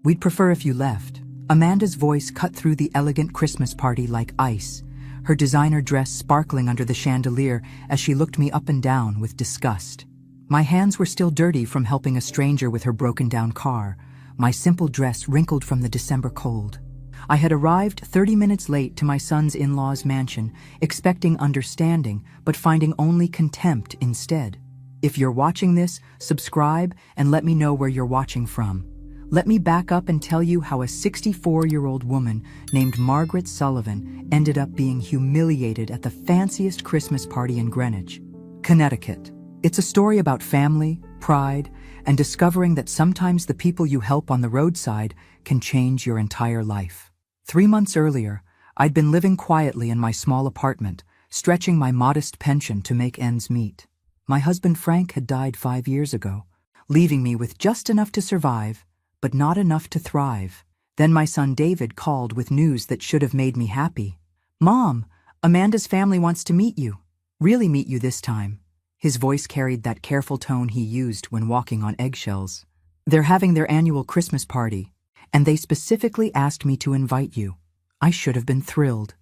We'd prefer if you left. Amanda's voice cut through the elegant Christmas party like ice, her designer dress sparkling under the chandelier as she looked me up and down with disgust. My hands were still dirty from helping a stranger with her broken-down car, my simple dress wrinkled from the December cold. I had arrived 30 minutes late to my son's in-laws' mansion, expecting understanding, but finding only contempt instead. If you're watching this, subscribe and let me know where you're watching from. Let me back up and tell you how a 64-year-old woman named Margaret Sullivan ended up being humiliated at the fanciest Christmas party in Greenwich, Connecticut. It's a story about family, pride, and discovering that sometimes the people you help on the roadside can change your entire life. 3 months earlier, I'd been living quietly in my small apartment, stretching my modest pension to make ends meet. My husband Frank had died 5 years ago, leaving me with just enough to survive, but not enough to thrive. Then my son David called with news that should have made me happy. "Mom, Amanda's family wants to meet you. Really meet you this time." His voice carried that careful tone he used when walking on eggshells. "They're having their annual Christmas party, and they specifically asked me to invite you." I should have been thrilled.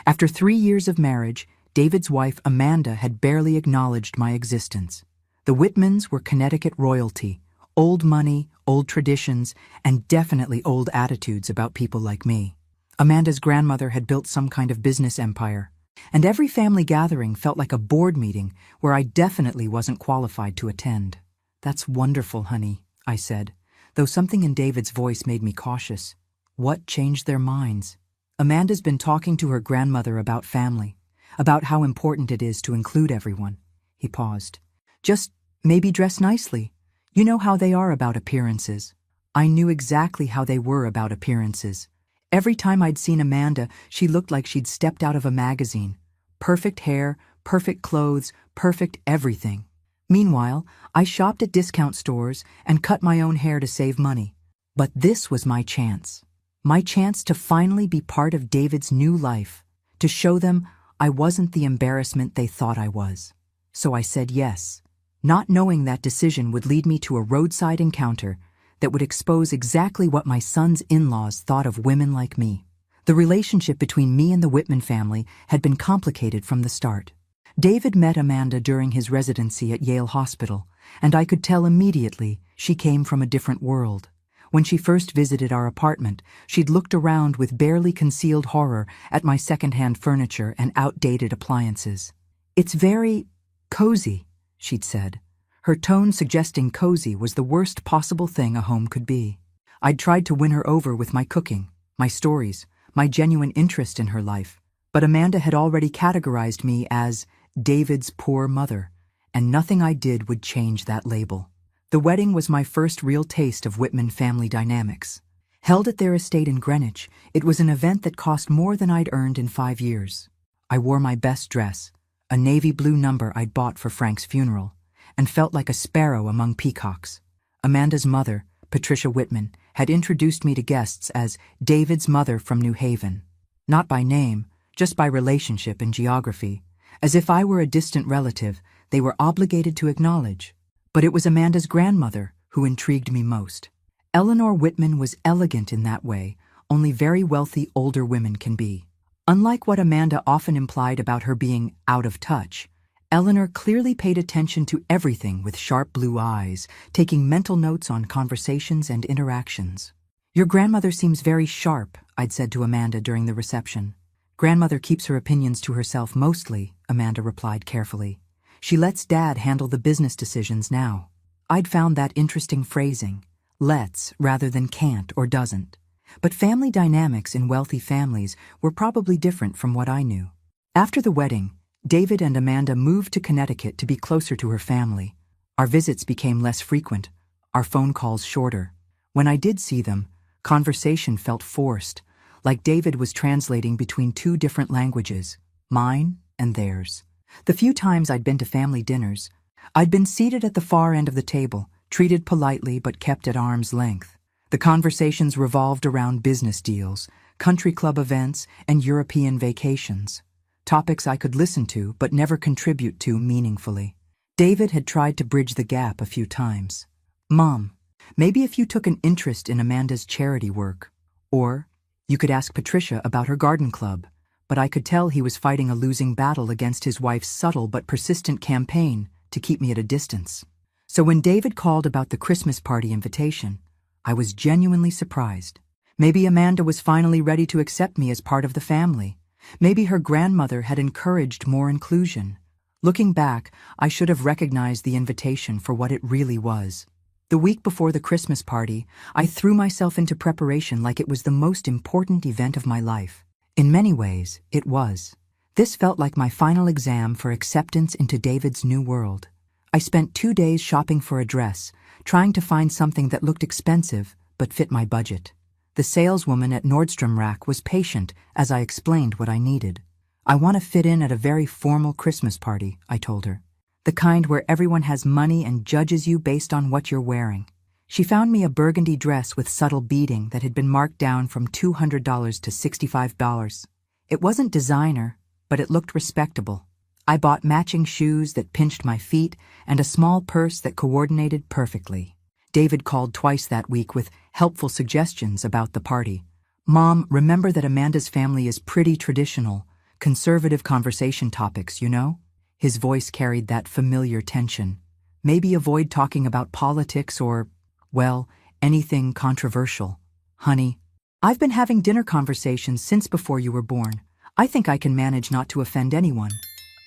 After 3 years of marriage, David's wife Amanda had barely acknowledged my existence. The Whitmans were Connecticut royalty, old money, old traditions, and definitely old attitudes about people like me. Amanda's grandmother had built some kind of business empire, and every family gathering felt like a board meeting where I definitely wasn't qualified to attend. "That's wonderful, honey," I said, though something in David's voice made me cautious. What changed their minds? "Amanda's been talking to her grandmother about family, about how important it is to include everyone." He paused. "Just maybe dress nicely. You know how they are about appearances." I knew exactly how they were about appearances. Every time I'd seen Amanda, she looked like she'd stepped out of a magazine. Perfect hair, perfect clothes, perfect everything. Meanwhile, I shopped at discount stores and cut my own hair to save money. But this was my chance. My chance to finally be part of David's new life, to show them I wasn't the embarrassment they thought I was. So I said yes, not knowing that decision would lead me to a roadside encounter that would expose exactly what my son's in-laws thought of women like me. The relationship between me and the Whitman family had been complicated from the start. David met Amanda during his residency at Yale Hospital, and I could tell immediately she came from a different world. When she first visited our apartment, she'd looked around with barely concealed horror at my second-hand furniture and outdated appliances. "It's very cozy," she'd said. Her tone suggesting cozy was the worst possible thing a home could be. I'd tried to win her over with my cooking, my stories, my genuine interest in her life, but Amanda had already categorized me as David's poor mother, and nothing I did would change that label. The wedding was my first real taste of Whitman family dynamics. Held at their estate in Greenwich, it was an event that cost more than I'd earned in 5 years. I wore my best dress, a navy blue number I'd bought for Frank's funeral, and felt like a sparrow among peacocks. Amanda's mother, Patricia Whitman, had introduced me to guests as David's mother from New Haven. Not by name, just by relationship and geography. As if I were a distant relative, they were obligated to acknowledge. But it was Amanda's grandmother who intrigued me most. Eleanor Whitman was elegant in that way only very wealthy older women can be. Unlike what Amanda often implied about her being out of touch, Eleanor clearly paid attention to everything with sharp blue eyes, taking mental notes on conversations and interactions. "Your grandmother seems very sharp," I'd said to Amanda during the reception. "Grandmother keeps her opinions to herself mostly," Amanda replied carefully. "She lets Dad handle the business decisions now." I'd found that interesting phrasing, lets rather than can't or doesn't. But family dynamics in wealthy families were probably different from what I knew. After the wedding, David and Amanda moved to Connecticut to be closer to her family. Our visits became less frequent, our phone calls shorter. When I did see them, conversation felt forced, like David was translating between 2 different languages, mine and theirs. The few times I'd been to family dinners, I'd been seated at the far end of the table, treated politely but kept at arm's length. The conversations revolved around business deals, country club events, and European vacations. Topics I could listen to but never contribute to meaningfully. David had tried to bridge the gap a few times. "Mom, Maybe if you took an interest in Amanda's charity work. Or you could ask Patricia about her garden club. But I could tell he was fighting a losing battle against his wife's subtle but persistent campaign to keep me at a distance. So when David called about the Christmas party invitation, I was genuinely surprised. Maybe Amanda was finally ready to accept me as part of the family. Maybe her grandmother had encouraged more inclusion. Looking back, I should have recognized the invitation for what it really was. The week before the Christmas party, I threw myself into preparation like it was the most important event of my life. In many ways, it was. This felt like my final exam for acceptance into David's new world. I spent 2 days shopping for a dress, trying to find something that looked expensive but fit my budget. The saleswoman at Nordstrom Rack was patient as I explained what I needed. I want to fit in at a very formal Christmas party, I told her. The kind where everyone has money and judges you based on what you're wearing. She found me a burgundy dress with subtle beading that had been marked down from $200 to $65. It wasn't designer, but it looked respectable. I bought matching shoes that pinched my feet and a small purse that coordinated perfectly. David called twice that week with helpful suggestions about the party. Mom, remember that Amanda's family is pretty traditional, conservative conversation topics, you know? His voice carried that familiar tension. Maybe avoid talking about politics or, well, anything controversial. Honey, I've been having dinner conversations since before you were born. I think I can manage not to offend anyone.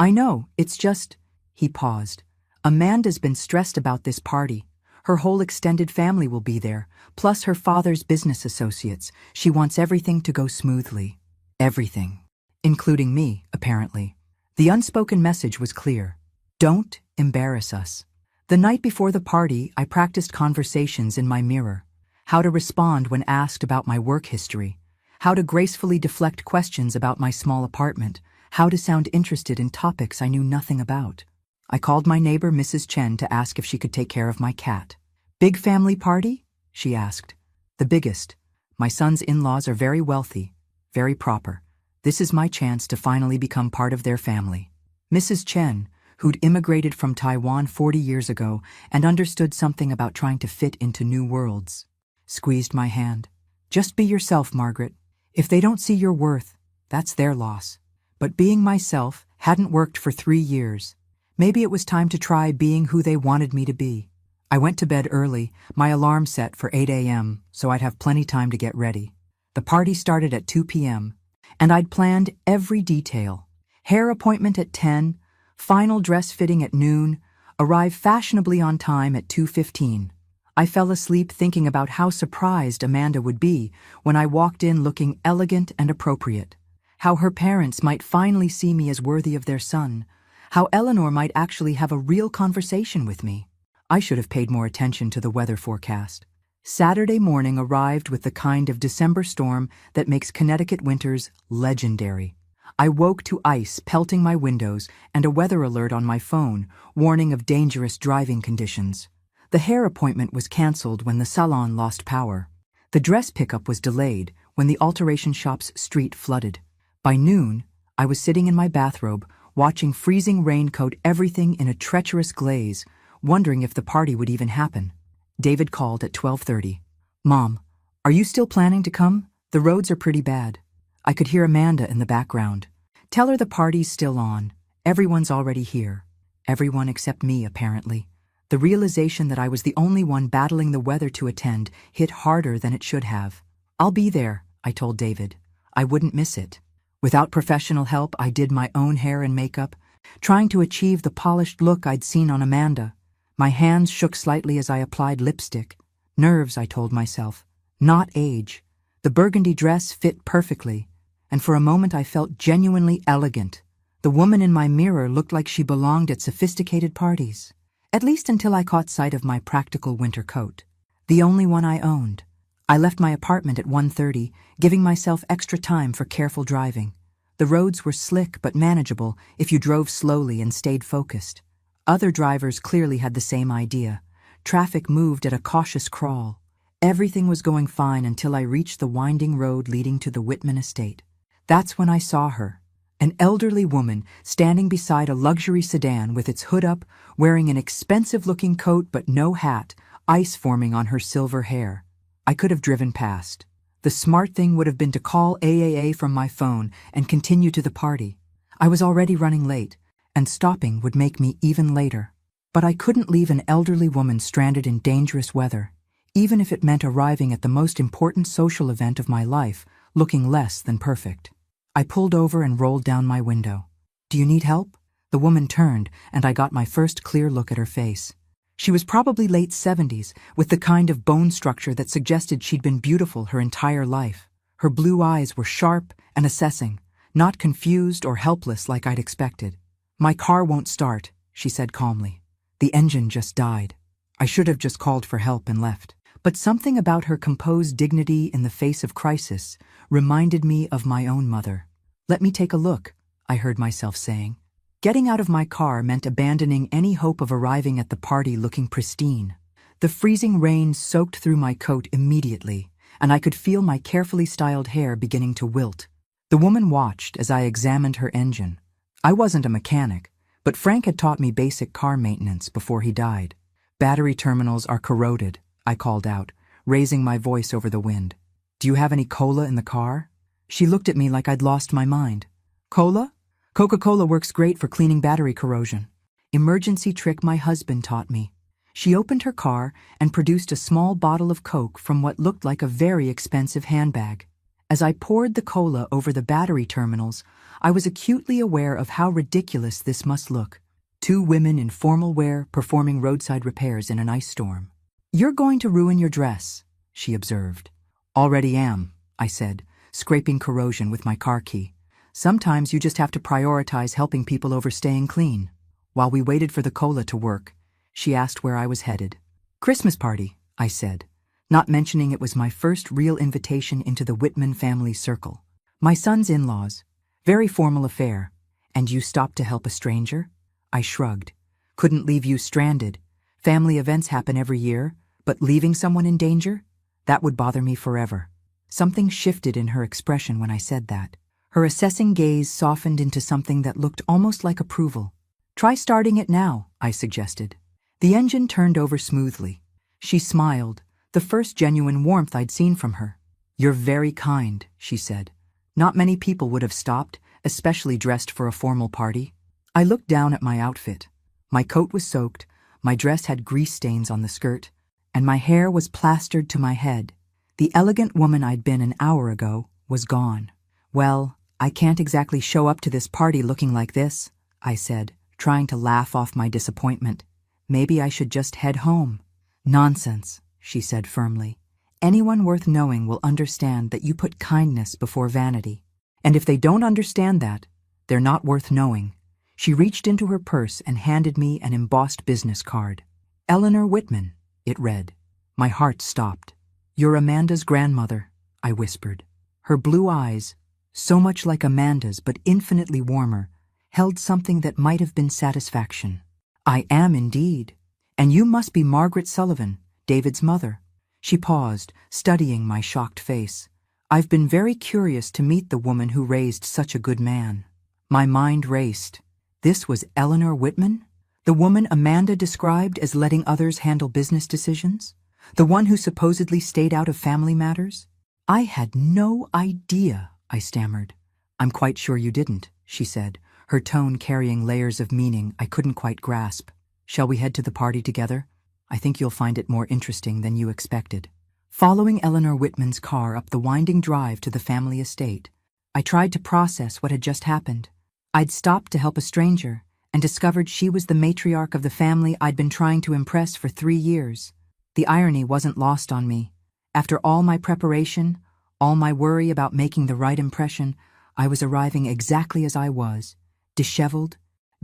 I know, it's just... He paused. Amanda's been stressed about this party. Her whole extended family will be there, plus her father's business associates. She wants everything to go smoothly. Everything. Including me, apparently. The unspoken message was clear. Don't embarrass us. The night before the party, I practiced conversations in my mirror. How to respond when asked about my work history. How to gracefully deflect questions about my small apartment. How to sound interested in topics I knew nothing about. I called my neighbor, Mrs. Chen, to ask if she could take care of my cat. Big family party? She asked. The biggest. My son's in-laws are very wealthy, very proper. This is my chance to finally become part of their family. Mrs. Chen, who'd immigrated from Taiwan 40 years ago and understood something about trying to fit into new worlds, squeezed my hand. Just be yourself, Margaret. If they don't see your worth, that's their loss. But being myself hadn't worked for 3 years. Maybe it was time to try being who they wanted me to be. I went to bed early, my alarm set for 8 a.m., so I'd have plenty time to get ready. The party started at 2 p.m., and I'd planned every detail. Hair appointment at 10, final dress fitting at noon, arrive fashionably on time at 2:15. I fell asleep thinking about how surprised Amanda would be when I walked in looking elegant and appropriate. How her parents might finally see me as worthy of their son. How Eleanor might actually have a real conversation with me. I should have paid more attention to the weather forecast. Saturday morning arrived with the kind of December storm that makes Connecticut winters legendary. I woke to ice pelting my windows and a weather alert on my phone, warning of dangerous driving conditions. The hair appointment was canceled when the salon lost power. The dress pickup was delayed when the alteration shop's street flooded. By noon, I was sitting in my bathrobe, watching freezing rain coat everything in a treacherous glaze, wondering if the party would even happen. David called at 12:30. Mom, are you still planning to come? The roads are pretty bad. I could hear Amanda in the background. Tell her the party's still on. Everyone's already here. Everyone except me, apparently. The realization that I was the only one battling the weather to attend hit harder than it should have. I'll be there, I told David. I wouldn't miss it. Without professional help, I did my own hair and makeup, trying to achieve the polished look I'd seen on Amanda. My hands shook slightly as I applied lipstick. Nerves, I told myself, not age. The burgundy dress fit perfectly, and for a moment I felt genuinely elegant. The woman in my mirror looked like she belonged at sophisticated parties. At least until I caught sight of my practical winter coat, the only one I owned. I left my apartment at 1:30, giving myself extra time for careful driving. The roads were slick but manageable if you drove slowly and stayed focused. Other drivers clearly had the same idea. Traffic moved at a cautious crawl. Everything was going fine until I reached the winding road leading to the Whitman estate. That's when I saw her. An elderly woman standing beside a luxury sedan with its hood up, wearing an expensive-looking coat but no hat, ice forming on her silver hair. I could have driven past. The smart thing would have been to call AAA from my phone and continue to the party. I was already running late, and stopping would make me even later. But I couldn't leave an elderly woman stranded in dangerous weather, even if it meant arriving at the most important social event of my life, looking less than perfect. I pulled over and rolled down my window. "Do you need help?" The woman turned, and I got my first clear look at her face. She was probably late 70s, with the kind of bone structure that suggested she'd been beautiful her entire life. Her blue eyes were sharp and assessing, not confused or helpless like I'd expected. "My car won't start," she said calmly. "The engine just died." I should have just called for help and left. But something about her composed dignity in the face of crisis reminded me of my own mother. "Let me take a look," I heard myself saying. Getting out of my car meant abandoning any hope of arriving at the party looking pristine. The freezing rain soaked through my coat immediately, and I could feel my carefully styled hair beginning to wilt. The woman watched as I examined her engine. I wasn't a mechanic, but Frank had taught me basic car maintenance before he died. "Battery terminals are corroded," I called out, raising my voice over the wind. "Do you have any cola in the car?" She looked at me like I'd lost my mind. "Cola? Coca-Cola works great for cleaning battery corrosion. Emergency trick my husband taught me." She opened her car and produced a small bottle of Coke from what looked like a very expensive handbag. As I poured the cola over the battery terminals, I was acutely aware of how ridiculous this must look. Two women in formal wear performing roadside repairs in an ice storm. "You're going to ruin your dress," she observed. "Already am," I said, scraping corrosion with my car key. "Sometimes you just have to prioritize helping people over staying clean." While we waited for the cola to work, she asked where I was headed. "Christmas party," I said, not mentioning it was my first real invitation into the Whitman family circle. "My son's in-laws. Very formal affair. And you stopped to help a stranger?" I shrugged. "Couldn't leave you stranded. Family events happen every year, but leaving someone in danger? That would bother me forever." Something shifted in her expression when I said that. Her assessing gaze softened into something that looked almost like approval. "Try starting it now," I suggested. The engine turned over smoothly. She smiled, the first genuine warmth I'd seen from her. "You're very kind," she said. "Not many people would have stopped, especially dressed for a formal party." I looked down at my outfit. My coat was soaked, my dress had grease stains on the skirt, and my hair was plastered to my head. The elegant woman I'd been an hour ago was gone. "Well, I can't exactly show up to this party looking like this," I said, trying to laugh off my disappointment. "Maybe I should just head home." "Nonsense," she said firmly. "Anyone worth knowing will understand that you put kindness before vanity. And if they don't understand that, they're not worth knowing." She reached into her purse and handed me an embossed business card. "Eleanor Whitman," it read. My heart stopped. "You're Amanda's grandmother," I whispered. Her blue eyes, so much like Amanda's but infinitely warmer, held something that might have been satisfaction. "I am indeed. And you must be Margaret Sullivan, David's mother." She paused, studying my shocked face. "I've been very curious to meet the woman who raised such a good man." My mind raced. This was Eleanor Whitman? The woman Amanda described as letting others handle business decisions? The one who supposedly stayed out of family matters? "I had no idea," I stammered. "I'm quite sure you didn't," she said, her tone carrying layers of meaning I couldn't quite grasp. "Shall we head to the party together? I think you'll find it more interesting than you expected." Following Eleanor Whitman's car up the winding drive to the family estate, I tried to process what had just happened. I'd stopped to help a stranger and discovered she was the matriarch of the family I'd been trying to impress for 3 years. The irony wasn't lost on me. After all my preparation, all my worry about making the right impression, I was arriving exactly as I was, disheveled,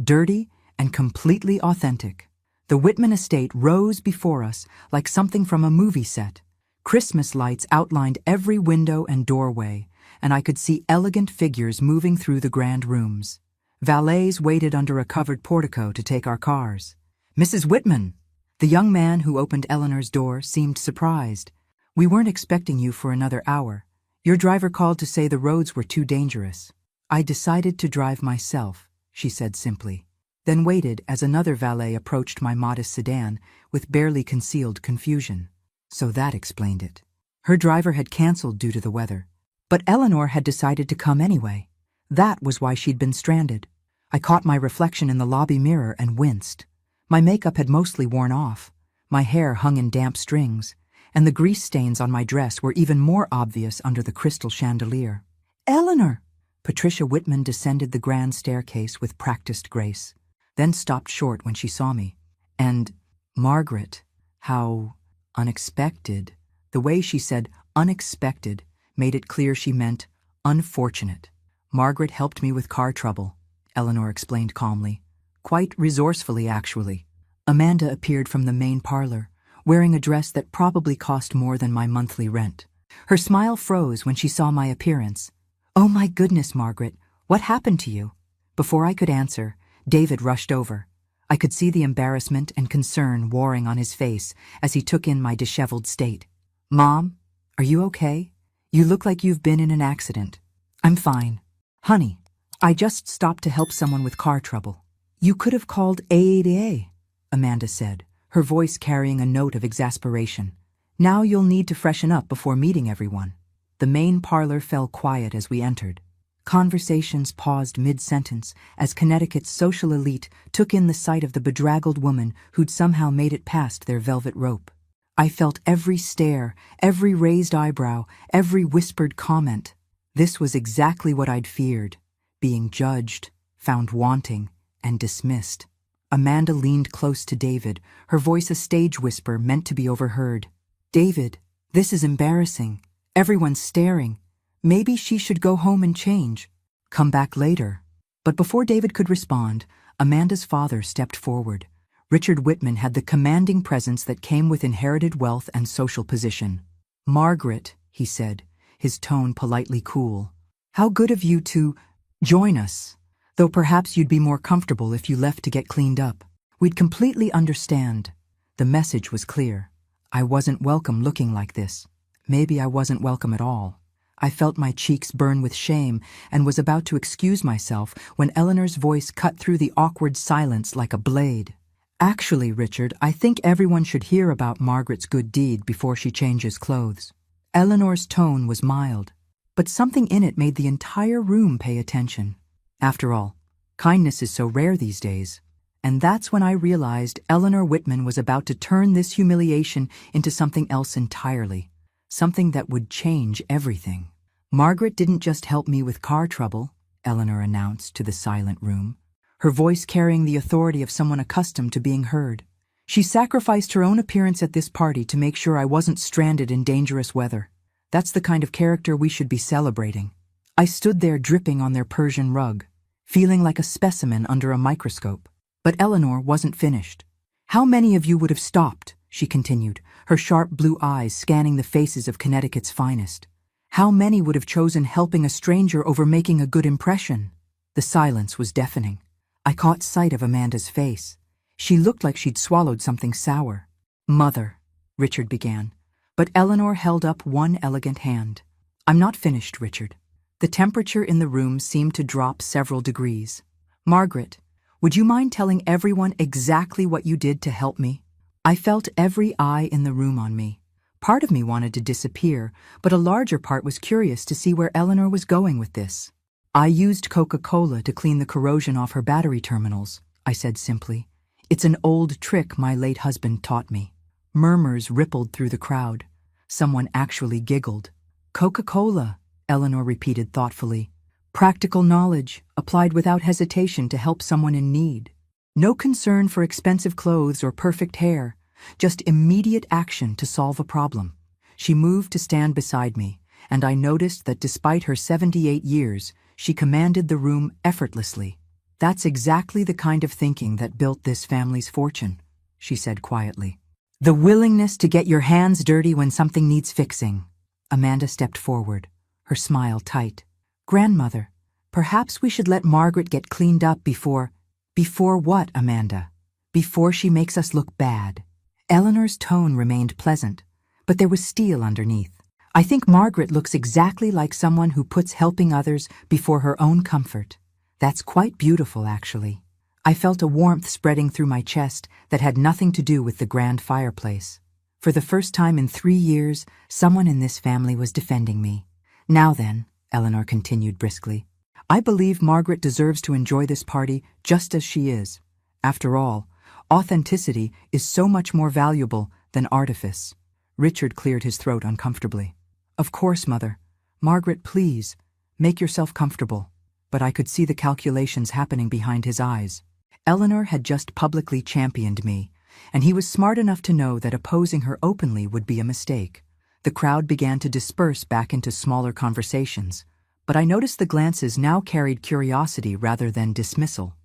dirty, and completely authentic. The Whitman estate rose before us like something from a movie set. Christmas lights outlined every window and doorway, and I could see elegant figures moving through the grand rooms. Valets waited under a covered portico to take our cars. "Mrs. Whitman!" The young man who opened Eleanor's door seemed surprised. "We weren't expecting you for another hour. Your driver called to say the roads were too dangerous." "I decided to drive myself," she said simply. then waited as another valet approached my modest sedan with barely concealed confusion. So that explained it. Her driver had canceled due to the weather. But Eleanor had decided to come anyway. That was why she'd been stranded. I caught my reflection in the lobby mirror and winced. My makeup had mostly worn off. My hair hung in damp strings, and the grease stains on my dress were even more obvious under the crystal chandelier. "Eleanor!" Patricia Whitman descended the grand staircase with practiced grace, then stopped short when she saw me. And Margaret, how unexpected. The way she said unexpected made it clear she meant unfortunate. "Margaret helped me with car trouble," Eleanor explained calmly. "Quite resourcefully, actually." Amanda appeared from the main parlor, wearing a dress that probably cost more than my monthly rent. Her smile froze when she saw my appearance. "Oh my goodness, Margaret, what happened to you?" Before I could answer, David rushed over. I could see the embarrassment and concern warring on his face as he took in my disheveled state. "Mom, are you okay? You look like you've been in an accident." "I'm fine. Honey, I just stopped to help someone with car trouble." "You could have called AADA, Amanda said, her voice carrying a note of exasperation. "Now you'll need to freshen up before meeting everyone." The main parlor fell quiet as we entered. Conversations paused mid-sentence as Connecticut's social elite took in the sight of the bedraggled woman who'd somehow made it past their velvet rope. I felt every stare, every raised eyebrow, every whispered comment. This was exactly what I'd feared, being judged, found wanting, and dismissed. Amanda leaned close to David, her voice a stage whisper meant to be overheard. "David, this is embarrassing. Everyone's staring. Maybe she should go home and change. Come back later." But before David could respond, Amanda's father stepped forward. Richard Whitman had the commanding presence that came with inherited wealth and social position. "Margaret," he said, his tone politely cool, "how good of you to join us. Though perhaps you'd be more comfortable if you left to get cleaned up. We'd completely understand." The message was clear. I wasn't welcome looking like this. Maybe I wasn't welcome at all. I felt my cheeks burn with shame and was about to excuse myself when Eleanor's voice cut through the awkward silence like a blade. "Actually, Richard, I think everyone should hear about Margaret's good deed before she changes clothes." Eleanor's tone was mild, but something in it made the entire room pay attention. After all, kindness is so rare these days. And that's when I realized Eleanor Whitman was about to turn this humiliation into something else entirely. Something that would change everything. "Margaret didn't just help me with car trouble," Eleanor announced to the silent room, her voice carrying the authority of someone accustomed to being heard. "She sacrificed her own appearance at this party to make sure I wasn't stranded in dangerous weather. That's the kind of character we should be celebrating." I stood there dripping on their Persian rug, feeling like a specimen under a microscope. But Eleanor wasn't finished. "How many of you would have stopped?" she continued, her sharp blue eyes scanning the faces of Connecticut's finest. "How many would have chosen helping a stranger over making a good impression?" The silence was deafening. I caught sight of Amanda's face. She looked like she'd swallowed something sour. "Mother," Richard began, but Eleanor held up one elegant hand. "I'm not finished, Richard." The temperature in the room seemed to drop several degrees. "Margaret, would you mind telling everyone exactly what you did to help me?" I felt every eye in the room on me. Part of me wanted to disappear, but a larger part was curious to see where Eleanor was going with this. "I used Coca-Cola to clean the corrosion off her battery terminals," I said simply. "It's an old trick my late husband taught me." Murmurs rippled through the crowd. Someone actually giggled. "Coca-Cola," Eleanor repeated thoughtfully. "Practical knowledge, applied without hesitation to help someone in need. No concern for expensive clothes or perfect hair, just immediate action to solve a problem." She moved to stand beside me, and I noticed that despite her 78 years, she commanded the room effortlessly. "That's exactly the kind of thinking that built this family's fortune," she said quietly. "The willingness to get your hands dirty when something needs fixing." Amanda stepped forward, her smile tight. "Grandmother, perhaps we should let Margaret get cleaned up before—" "Before what, Amanda? Before she makes us look bad." Eleanor's tone remained pleasant, but there was steel underneath. "I think Margaret looks exactly like someone who puts helping others before her own comfort. That's quite beautiful, actually." I felt a warmth spreading through my chest that had nothing to do with the grand fireplace. For the first time in 3 years, someone in this family was defending me. Now then, Eleanor continued briskly, I believe Margaret deserves to enjoy this party just as she is. After all, authenticity is so much more valuable than artifice. Richard cleared his throat uncomfortably. Of course, Mother. Margaret, please, make yourself comfortable. But I could see the calculations happening behind his eyes. Eleanor had just publicly championed me, and he was smart enough to know that opposing her openly would be a mistake. The crowd began to disperse back into smaller conversations, but I noticed the glances now carried curiosity rather than dismissal.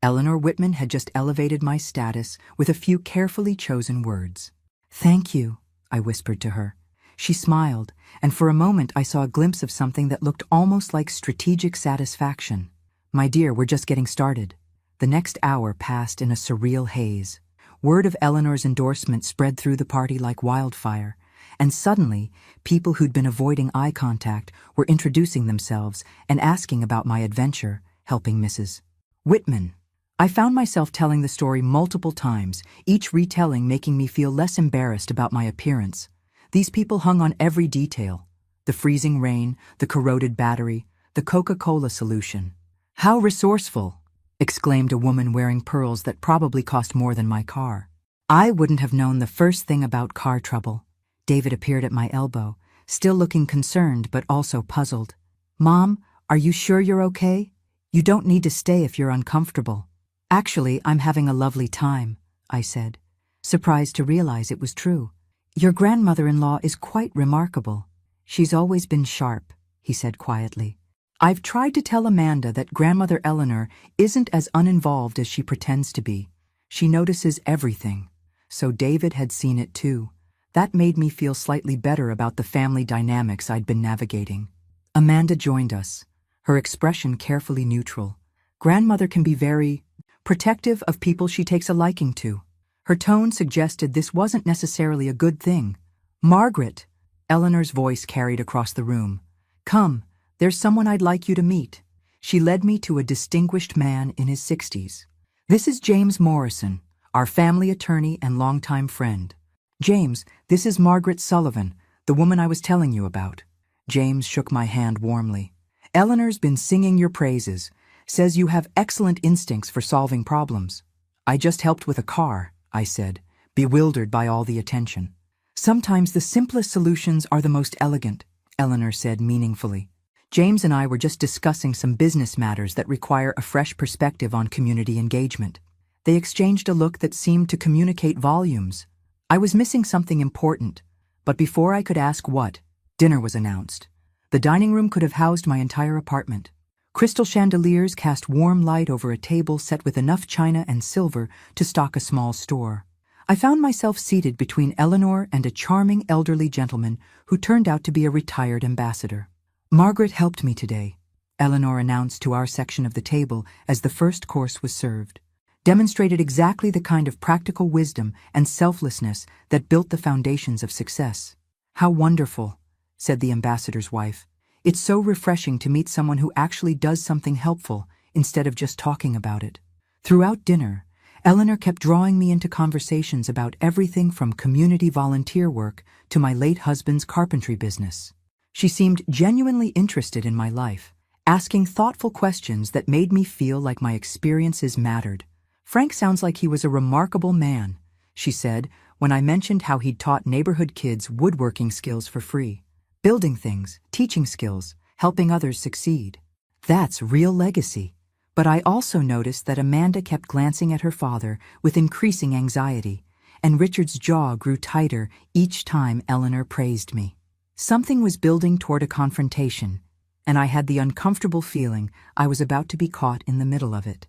Eleanor Whitman had just elevated my status with a few carefully chosen words. Thank you, I whispered to her. She smiled, and for a moment I saw a glimpse of something that looked almost like strategic satisfaction. My dear, we're just getting started. The next hour passed in a surreal haze. Word of Eleanor's endorsement spread through the party like wildfire, and suddenly, people who'd been avoiding eye contact were introducing themselves and asking about my adventure, helping Mrs. Whitman. I found myself telling the story multiple times, each retelling making me feel less embarrassed about my appearance. These people hung on every detail: the freezing rain, the corroded battery, the Coca-Cola solution. How resourceful! Exclaimed a woman wearing pearls that probably cost more than my car. I wouldn't have known the first thing about car trouble. David appeared at my elbow, still looking concerned but also puzzled. Mom, are you sure you're okay? You don't need to stay if you're uncomfortable. Actually, I'm having a lovely time, I said, surprised to realize it was true. Your grandmother-in-law is quite remarkable. She's always been sharp, he said quietly. I've tried to tell Amanda that Grandmother Eleanor isn't as uninvolved as she pretends to be. She notices everything. So David had seen it too. That made me feel slightly better about the family dynamics I'd been navigating. Amanda joined us, her expression carefully neutral. Grandmother can be very protective of people she takes a liking to. Her tone suggested this wasn't necessarily a good thing. Margaret, Eleanor's voice carried across the room. Come, there's someone I'd like you to meet. She led me to a distinguished man in his 60s. This is James Morrison, our family attorney and longtime friend. James, this is Margaret Sullivan, the woman I was telling you about. James shook my hand warmly. Eleanor's been singing your praises, says you have excellent instincts for solving problems. I just helped with a car, I said, bewildered by all the attention. Sometimes the simplest solutions are the most elegant, Eleanor said meaningfully. James and I were just discussing some business matters that require a fresh perspective on community engagement. They exchanged a look that seemed to communicate volumes. I was missing something important, but before I could ask what, dinner was announced. The dining room could have housed my entire apartment. Crystal chandeliers cast warm light over a table set with enough china and silver to stock a small store. I found myself seated between Eleanor and a charming elderly gentleman who turned out to be a retired ambassador. Margaret helped me today, Eleanor announced to our section of the table as the first course was served. Demonstrated exactly the kind of practical wisdom and selflessness that built the foundations of success. How wonderful, said the ambassador's wife. It's so refreshing to meet someone who actually does something helpful instead of just talking about it. Throughout dinner, Eleanor kept drawing me into conversations about everything from community volunteer work to my late husband's carpentry business. She seemed genuinely interested in my life, asking thoughtful questions that made me feel like my experiences mattered. Frank sounds like he was a remarkable man, she said when I mentioned how he'd taught neighborhood kids woodworking skills for free. Building things, teaching skills, helping others succeed. That's real legacy. But I also noticed that Amanda kept glancing at her father with increasing anxiety, and Richard's jaw grew tighter each time Eleanor praised me. Something was building toward a confrontation, and I had the uncomfortable feeling I was about to be caught in the middle of it.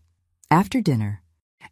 After dinner,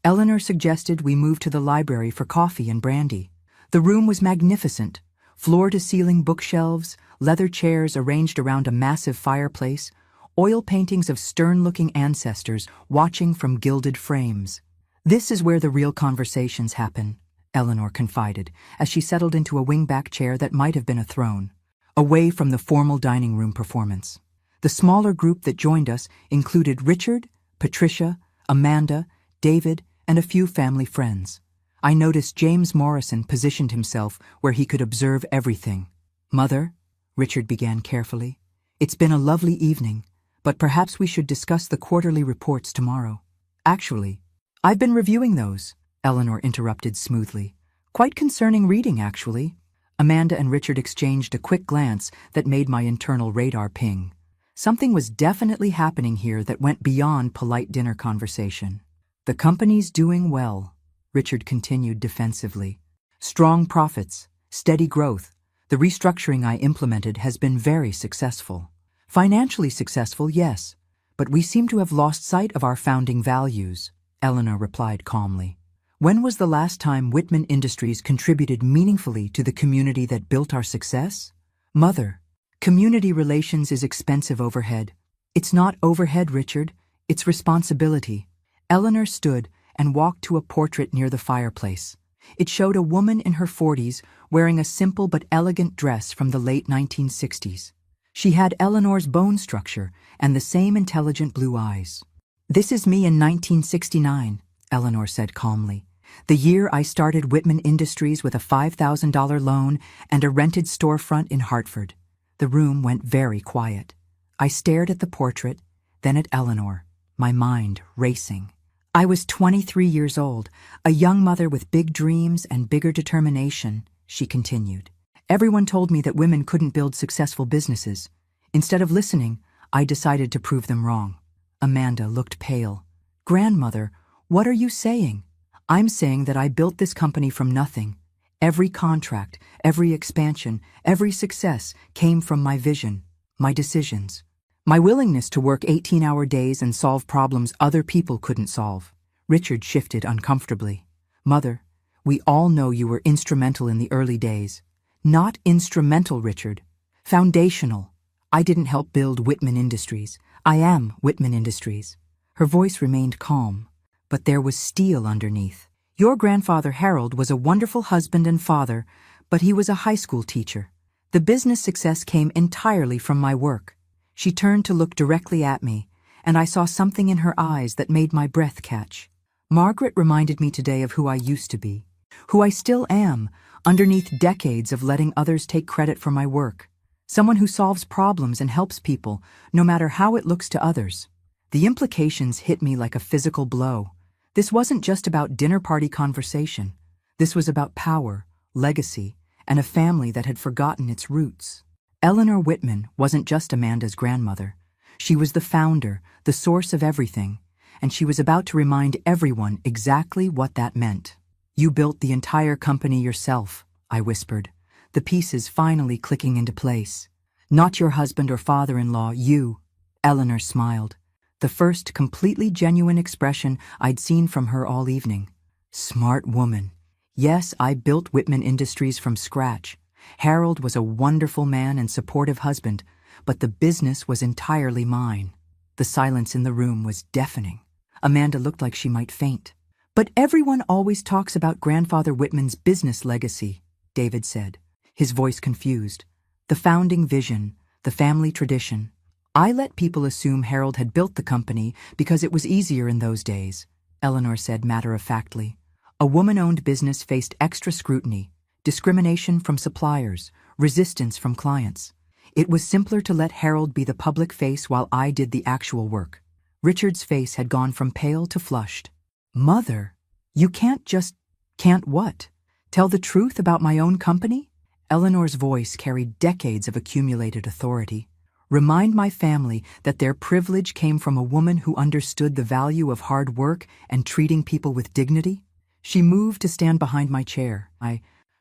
Eleanor suggested we move to the library for coffee and brandy. The room was magnificent, floor-to-ceiling bookshelves, leather chairs arranged around a massive fireplace, oil paintings of stern-looking ancestors watching from gilded frames. This is where the real conversations happen, Eleanor confided, as she settled into a wingback chair that might have been a throne, away from the formal dining room performance. The smaller group that joined us included Richard, Patricia, Amanda, David, and a few family friends. I noticed James Morrison positioned himself where he could observe everything. "Mother," Richard began carefully, "it's been a lovely evening, but perhaps we should discuss the quarterly reports tomorrow." "Actually, I've been reviewing those," Eleanor interrupted smoothly. "Quite concerning reading, actually." Amanda and Richard exchanged a quick glance that made my internal radar ping. Something was definitely happening here that went beyond polite dinner conversation. "The company's doing well," Richard continued defensively. "Strong profits, steady growth. The restructuring I implemented has been very successful. Financially successful, yes, but we seem to have lost sight of our founding values," Eleanor replied calmly. "When was the last time Whitman Industries contributed meaningfully to the community that built our success?" "Mother, community relations is expensive overhead." "It's not overhead, Richard. It's responsibility." Eleanor stood and walked to a portrait near the fireplace. It showed a woman in her 40s wearing a simple but elegant dress from the late 1960s. She had Eleanor's bone structure and the same intelligent blue eyes. "This is me in 1969, Eleanor said calmly. "The year I started Whitman Industries with a $5,000 loan and a rented storefront in Hartford." The room went very quiet. I stared at the portrait, then at Eleanor, my mind racing. "I was 23 years old, a young mother with big dreams and bigger determination," she continued. "Everyone told me that women couldn't build successful businesses. Instead of listening, I decided to prove them wrong." Amanda looked pale. "Grandmother, what are you saying?" "I'm saying that I built this company from nothing. Every contract, every expansion, every success came from my vision, my decisions. My willingness to work 18-hour days and solve problems other people couldn't solve." Richard shifted uncomfortably. "Mother, we all know you were instrumental in the early days." "Not instrumental, Richard. Foundational. I didn't help build Whitman Industries. I am Whitman Industries." Her voice remained calm, but there was steel underneath. "Your grandfather Harold was a wonderful husband and father, but he was a high school teacher. The business success came entirely from my work." She turned to look directly at me, and I saw something in her eyes that made my breath catch. "Margaret reminded me today of who I used to be, who I still am, underneath decades of letting others take credit for my work. Someone who solves problems and helps people, no matter how it looks to others." The implications hit me like a physical blow. This wasn't just about dinner party conversation. This was about power, legacy, and a family that had forgotten its roots. Eleanor Whitman wasn't just Amanda's grandmother. She was the founder, the source of everything, and she was about to remind everyone exactly what that meant. "You built the entire company yourself," I whispered, the pieces finally clicking into place. "Not your husband or father-in-law, you." Eleanor smiled, the first completely genuine expression I'd seen from her all evening. Smart woman. "Yes, I built Whitman Industries from scratch. Harold was a wonderful man and supportive husband, but the business was entirely mine." The silence in the room was deafening. Amanda looked like she might faint. "But everyone always talks about Grandfather Whitman's business legacy," David said, his voice confused. "The founding vision, the family tradition. I let people assume Harold had built the company because it was easier in those days," Eleanor said matter-of-factly. "A woman-owned business faced extra scrutiny, discrimination from suppliers, resistance from clients. It was simpler to let Harold be the public face while I did the actual work." Richard's face had gone from pale to flushed. "Mother, you can't just—" "Can't what? Tell the truth about my own company?" Eleanor's voice carried decades of accumulated authority. "Remind my family that their privilege came from a woman who understood the value of hard work and treating people with dignity?" She moved to stand behind my chair,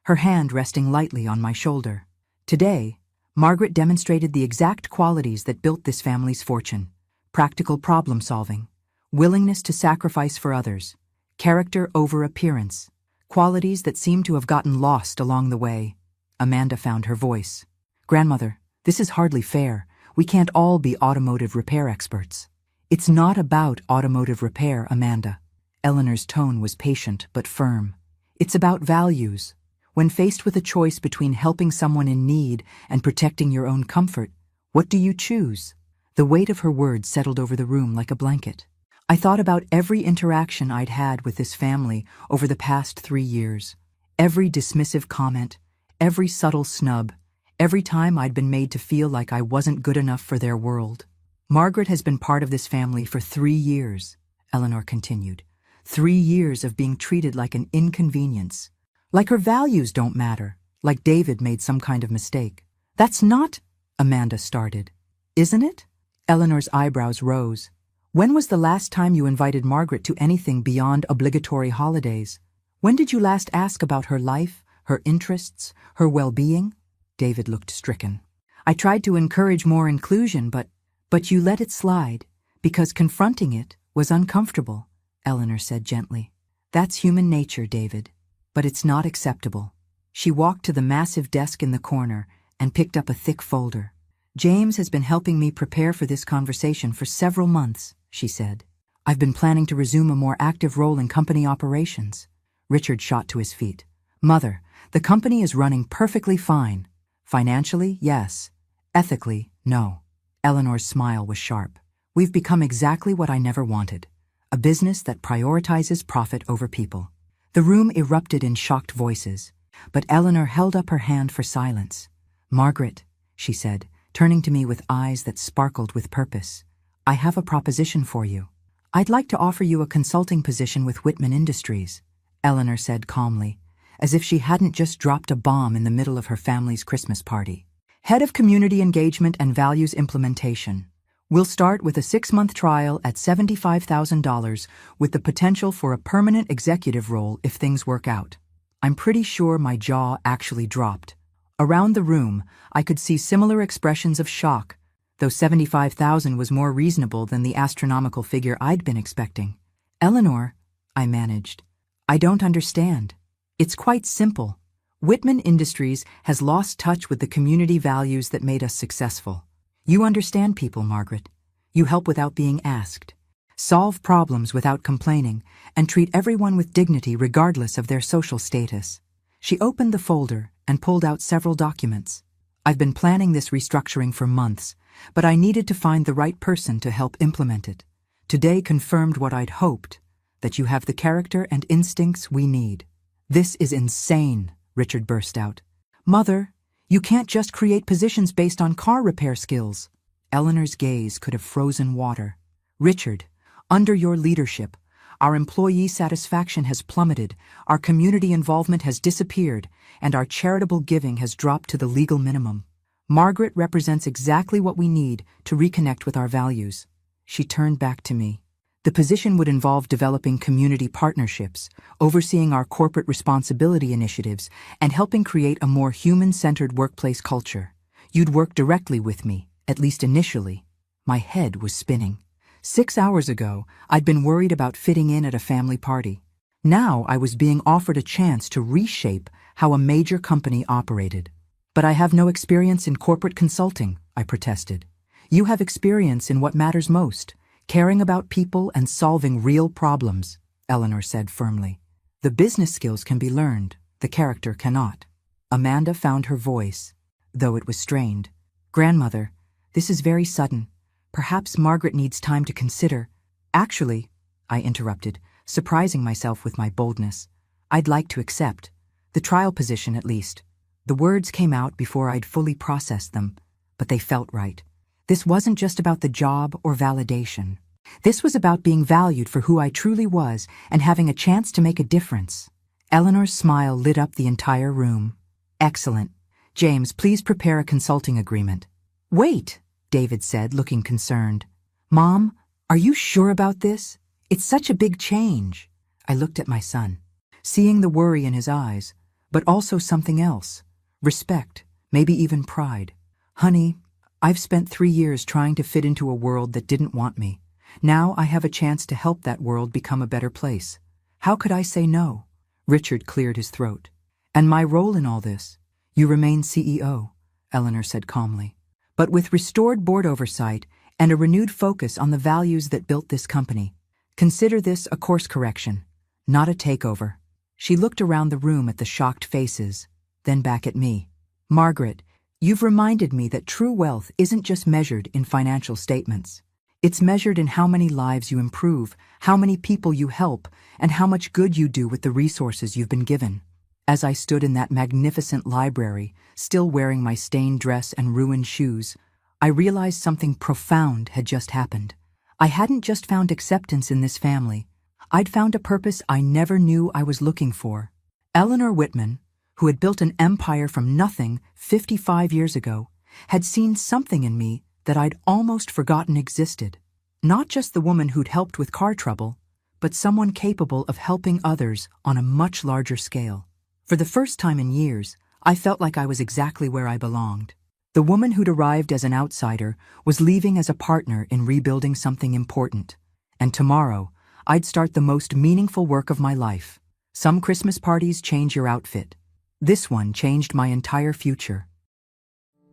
her hand resting lightly on my shoulder. "Today, Margaret demonstrated the exact qualities that built this family's fortune: practical problem-solving, willingness to sacrifice for others, character over appearance, qualities that seem to have gotten lost along the way." Amanda found her voice. "Grandmother, this is hardly fair. We can't all be automotive repair experts." "It's not about automotive repair, Amanda." Eleanor's tone was patient but firm. "It's about values. When faced with a choice between helping someone in need and protecting your own comfort, what do you choose?" The weight of her words settled over the room like a blanket. I thought about every interaction I'd had with this family over the past 3 years. Every dismissive comment, every subtle snub, every time I'd been made to feel like I wasn't good enough for their world. Margaret has been part of this family for 3 years, Eleanor continued. 3 years of being treated like an inconvenience. Like her values don't matter, like David made some kind of mistake. That's not, Amanda started. Isn't it? Eleanor's eyebrows rose. When was the last time you invited Margaret to anything beyond obligatory holidays? When did you last ask about her life, her interests, her well-being? David looked stricken. I tried to encourage more inclusion, but you let it slide, because confronting it was uncomfortable, Eleanor said gently. That's human nature, David, but it's not acceptable. She walked to the massive desk in the corner and picked up a thick folder. James has been helping me prepare for this conversation for several months, she said. I've been planning to resume a more active role in company operations. Richard shot to his feet. Mother, the company is running perfectly fine. Financially, yes. Ethically, no. Eleanor's smile was sharp. We've become exactly what I never wanted. A business that prioritizes profit over people. The room erupted in shocked voices, but Eleanor held up her hand for silence. Margaret, she said, turning to me with eyes that sparkled with purpose, I have a proposition for you. I'd like to offer you a consulting position with Whitman Industries, Eleanor said calmly, as if she hadn't just dropped a bomb in the middle of her family's Christmas party. Head of Community Engagement and Values Implementation. We'll start with a 6-month trial at $75,000 with the potential for a permanent executive role if things work out. I'm pretty sure my jaw actually dropped. Around the room, I could see similar expressions of shock, though $75,000 was more reasonable than the astronomical figure I'd been expecting. Eleanor, I managed. I don't understand. It's quite simple. Whitman Industries has lost touch with the community values that made us successful. You understand people, Margaret. You help without being asked. Solve problems without complaining, and treat everyone with dignity regardless of their social status. She opened the folder and pulled out several documents. I've been planning this restructuring for months, but I needed to find the right person to help implement it. Today confirmed what I'd hoped, that you have the character and instincts we need. This is insane, Richard burst out. Mother, you can't just create positions based on car repair skills. Eleanor's gaze could have frozen water. Richard, under your leadership, our employee satisfaction has plummeted, our community involvement has disappeared, and our charitable giving has dropped to the legal minimum. Margaret represents exactly what we need to reconnect with our values. She turned back to me. The position would involve developing community partnerships, overseeing our corporate responsibility initiatives, and helping create a more human-centered workplace culture. You'd work directly with me, at least initially. My head was spinning. 6 hours ago, I'd been worried about fitting in at a family party. Now I was being offered a chance to reshape how a major company operated. But I have no experience in corporate consulting, I protested. You have experience in what matters most, caring about people and solving real problems, Eleanor said firmly. The business skills can be learned, the character cannot. Amanda found her voice, though it was strained. Grandmother, this is very sudden. Perhaps Margaret needs time to consider. Actually, I interrupted, surprising myself with my boldness. I'd like to accept. The trial position, at least. The words came out before I'd fully processed them, but they felt right. This wasn't just about the job or validation. This was about being valued for who I truly was and having a chance to make a difference. Eleanor's smile lit up the entire room. Excellent. James, please prepare a consulting agreement. Wait, David said, looking concerned. Mom, are you sure about this? It's such a big change. I looked at my son, seeing the worry in his eyes, but also something else. Respect, maybe even pride. Honey, I've spent 3 years trying to fit into a world that didn't want me. Now I have a chance to help that world become a better place. How could I say no? Richard cleared his throat. And my role in all this? You remain CEO, Eleanor said calmly, but with restored board oversight and a renewed focus on the values that built this company. Consider this a course correction, not a takeover. She looked around the room at the shocked faces, then back at me. Margaret, you've reminded me that true wealth isn't just measured in financial statements. It's measured in how many lives you improve, how many people you help, and how much good you do with the resources you've been given. As I stood in that magnificent library, still wearing my stained dress and ruined shoes, I realized something profound had just happened. I hadn't just found acceptance in this family. I'd found a purpose I never knew I was looking for. Eleanor Whitman, who had built an empire from nothing 55 years ago, had seen something in me that I'd almost forgotten existed. Not just the woman who'd helped with car trouble, but someone capable of helping others on a much larger scale. For the first time in years, I felt like I was exactly where I belonged. The woman who'd arrived as an outsider was leaving as a partner in rebuilding something important. And tomorrow, I'd start the most meaningful work of my life. Some Christmas parties change your outfit. This one changed my entire future.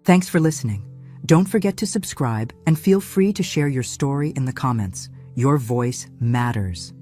Thanks for listening. Don't forget to subscribe and feel free to share your story in the comments. Your voice matters.